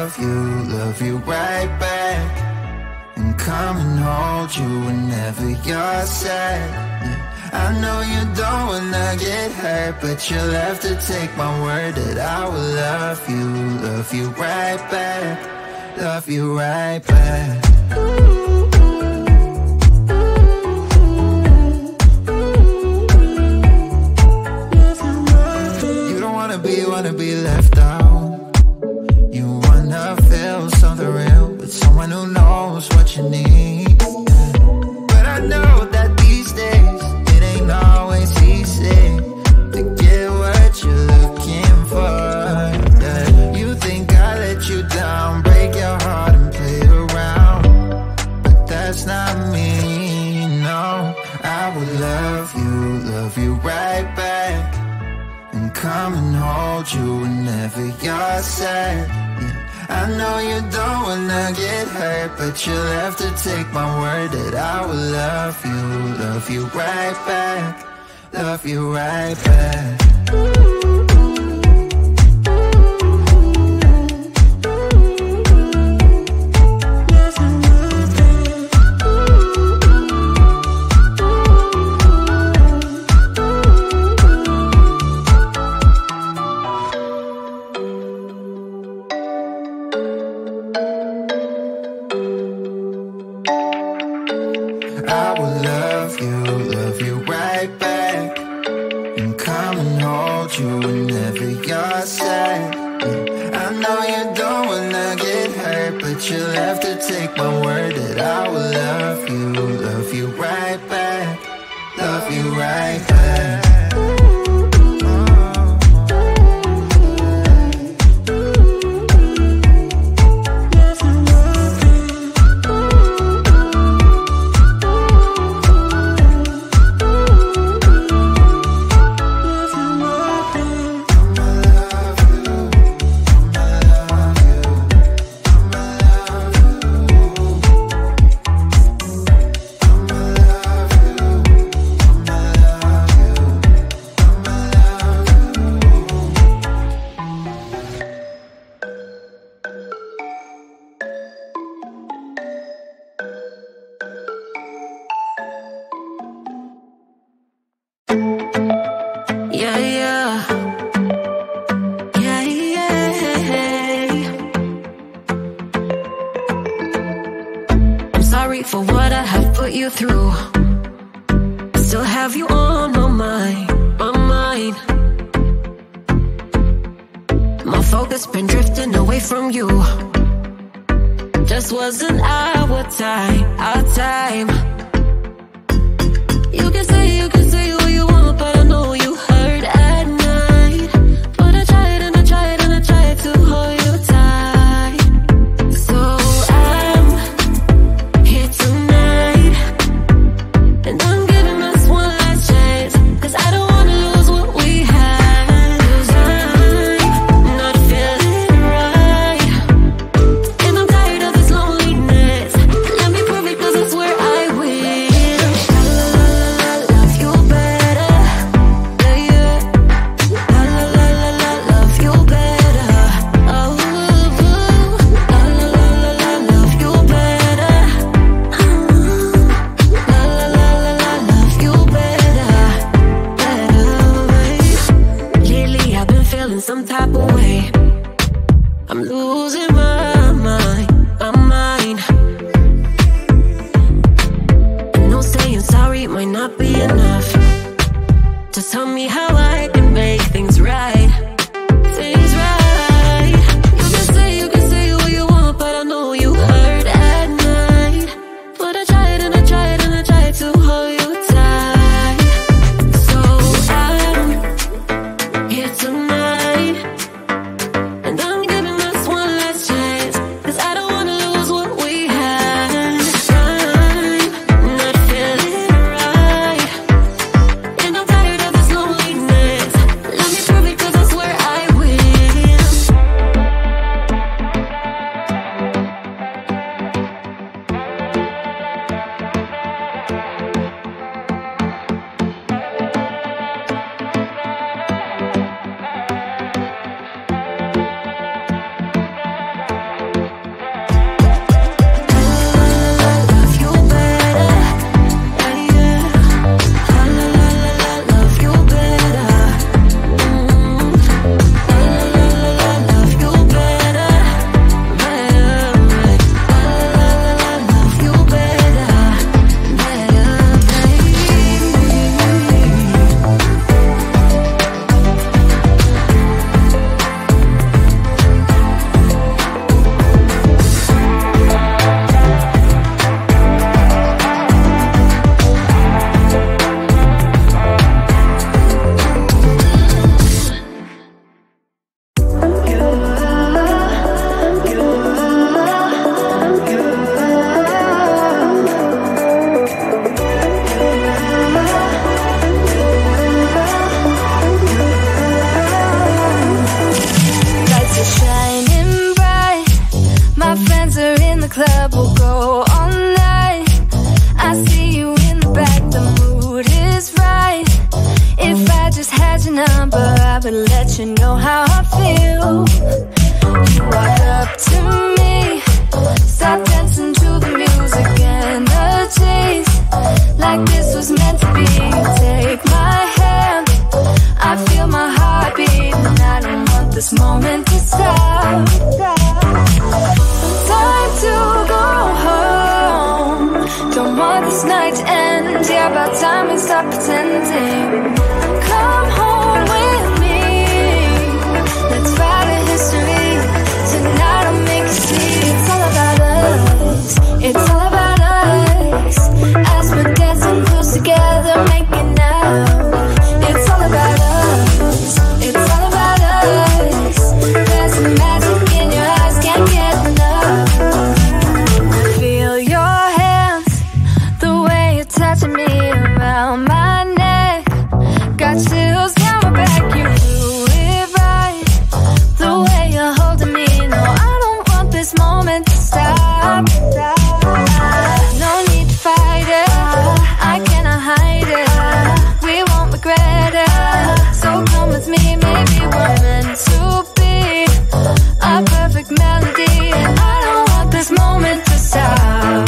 love you right back, and come and hold you whenever you're sad. Yeah. I know you don't wanna get hurt, but you'll have to take my word that I will love you right back, love you right back. You don't wanna be left out. You wanna feel something real with someone who knows what you need. But I know that these days it ain't always easy to get what you're looking for. Yeah. You think I let you down, break your heart and play around, but that's not me, no. I will love you right back, and come and hold you whenever you're sad. Yeah. I know you don't wanna get hurt, but you'll have to take my word that I will love you right back, love you right back. I will love you right back, and come and hold you whenever you're sad. Yeah. I know you don't wanna get hurt, but you'll have to take my word that I will love you right back, love you right back. For what I have put you through, I still have you on my mind, my mind. My focus been drifting away from you. Just wasn't our time, our time. You can say what you want, but I know you hurt at night. But I tried and I tried and I tried to hold you tight. So I'm here tonight, and I'm giving us one last chance, 'cause I don't wanna lose what we had. 'Cause I'm not feeling right, and I'm tired of this loneliness. Let me prove it, 'cause I swear I will. La la la la, love you better. Yeah, yeah. La la la la la, love you better. Oh, la la la la la, love you better. La la la la la, love you better, better. Lately I've been feeling some type of way. I'm losing my mind, my mind. I know saying sorry might not be enough. Just tell me how I can make things right, things right. You can say what you want, but I know you hurt at night. But I tried and I tried and I tried to hold you tight. So I'm here tonight, let you know how I feel. You walk up to me, start dancing to the music and the chase, like this was meant to be. Take my hand, I feel my heart beat, and I don't want this moment to stop. Time to go home, don't want this night to end. Yeah, about time we stop pretending. Come home with me, let's write a history. Tonight I'll make you see. It's all about us, it's all about us. As we're dancing close together, making out. It's all about us, it's all about us. There's some magic in your eyes, can't get enough. Feel your hands, the way you're touching me around my neck. Got chills down my back, you do it right. The way you're holding me, no, I don't want this moment to stop. No need to fight it, I cannot hide it. We won't regret it, so come with me, maybe we're meant to be. A perfect melody, and I don't want this moment to stop.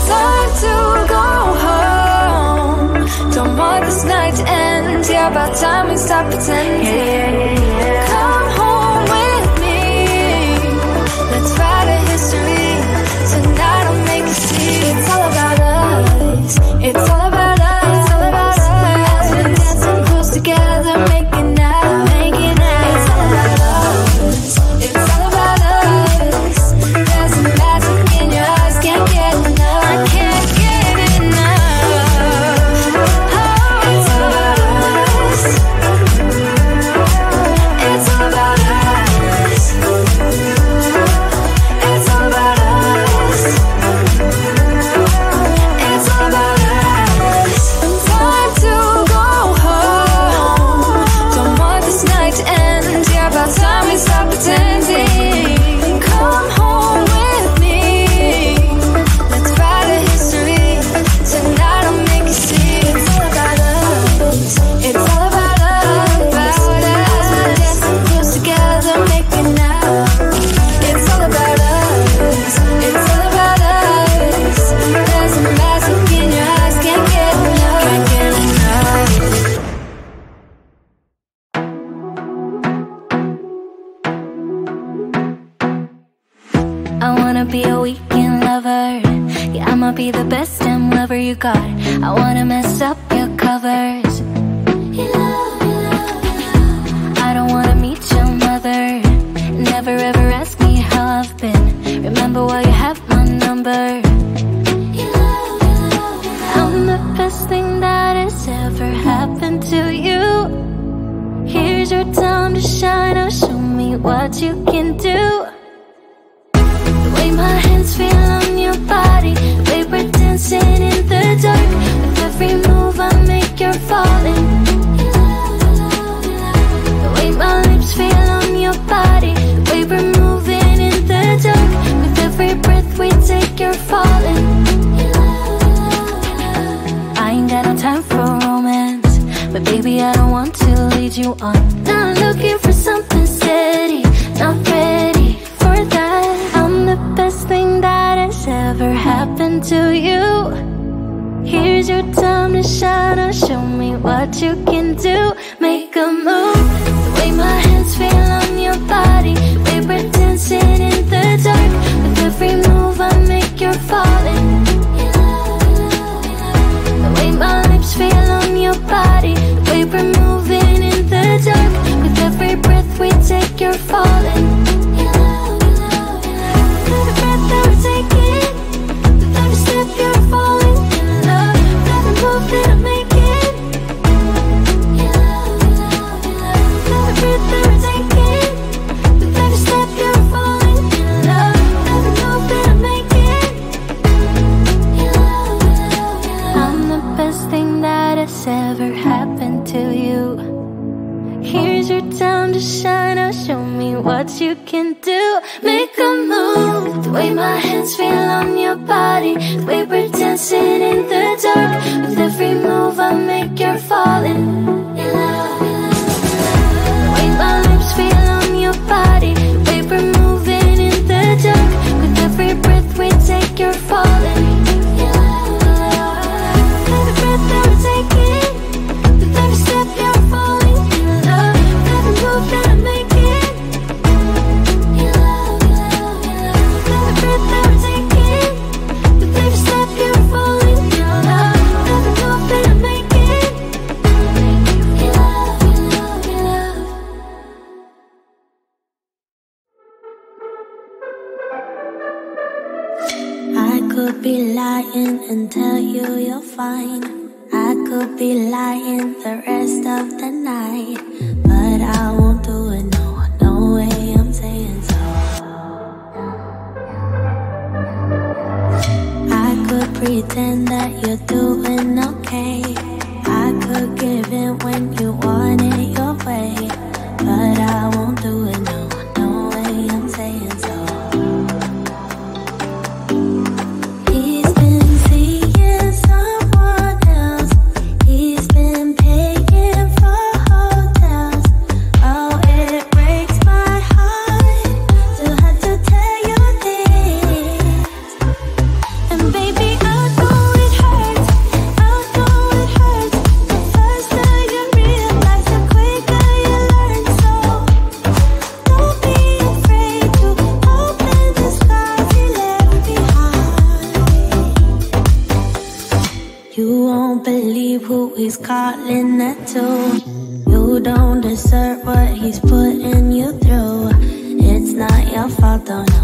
Time to go home, don't want this night to end. Yeah, about time we stop pretending. Come home with me, let's write a history. Tonight I'll make you see. It's all about us, it's all about us. It's all about us. As we're dancing close together, making out, making out. It's all about us, it's all about us. There's some magic in your eyes, can't get enough. I can't get enough. Oh, it's all about us, it's all about us. It's all about us, it's all about us. Time to go home, don't want this night to end. Yeah, about time we stop pretending. Come home with me, let's write a history. Tonight I'll make you see. It's all about us, it's all about us. As we're dancing close together, making out. It's all about us, it's all about us. There's a magic in your eyes, can't get enough, can't get enough. I wanna be a weekend lover. Yeah, I'ma be the best damn lover you got. I wanna mess up your covers. I don't wanna meet your mother. Never ever ask me how I've been. Remember while you have my number. I'm the best thing that has ever happened to you. Here's your time to shine. Now show me what you can do. The way my hands feel on your body, the way we're dancing in the dark. With every move I make, you're falling. The way my lips feel on your body, the way we're moving in the dark. With every breath we take, you're falling. I ain't got no time for romance, but baby I don't want to lead you on. Not looking for something steady, not ready for that. I'm the best thing that has ever happened to you. Here's your time to shine. Now show me what you can do. Make a move. The way my hands feel on your body, the way we're dancing in the dark. With every move I make, you're falling. The way my lips feel on your body, the way we're moving in the dark. With every breath we take, you're falling. Every breath that we're taking, with every step you're falling in love. With every move that I'm making, every breath that we're taking, with every step you're falling in love. With every move that I'm making, I'm the best thing that has ever happened to you. Here's your time to shine. Now show me what you can do. Make a move. The way my hands feel on your body, the way we're dancing in the dark. With every move I make, you're falling in love. lying and tell you you're fine. I could be lying the rest of the night, but I won't do it, no, no way I'm saying so. I could pretend that you're doing okay. I could give in when you want it your way, but I won't do it, no, no way I'm saying so. He's been seeing someone else. He's been paying for hotels. Oh, it breaks my heart to have to tell you this. And baby, I know it hurts. I know it hurts. The faster you realize, the quicker you learn. So don't be afraid to open the scars he left behind. You won't believe who he's calling that to. You don't deserve what he's putting you through. It's not your fault, though, no,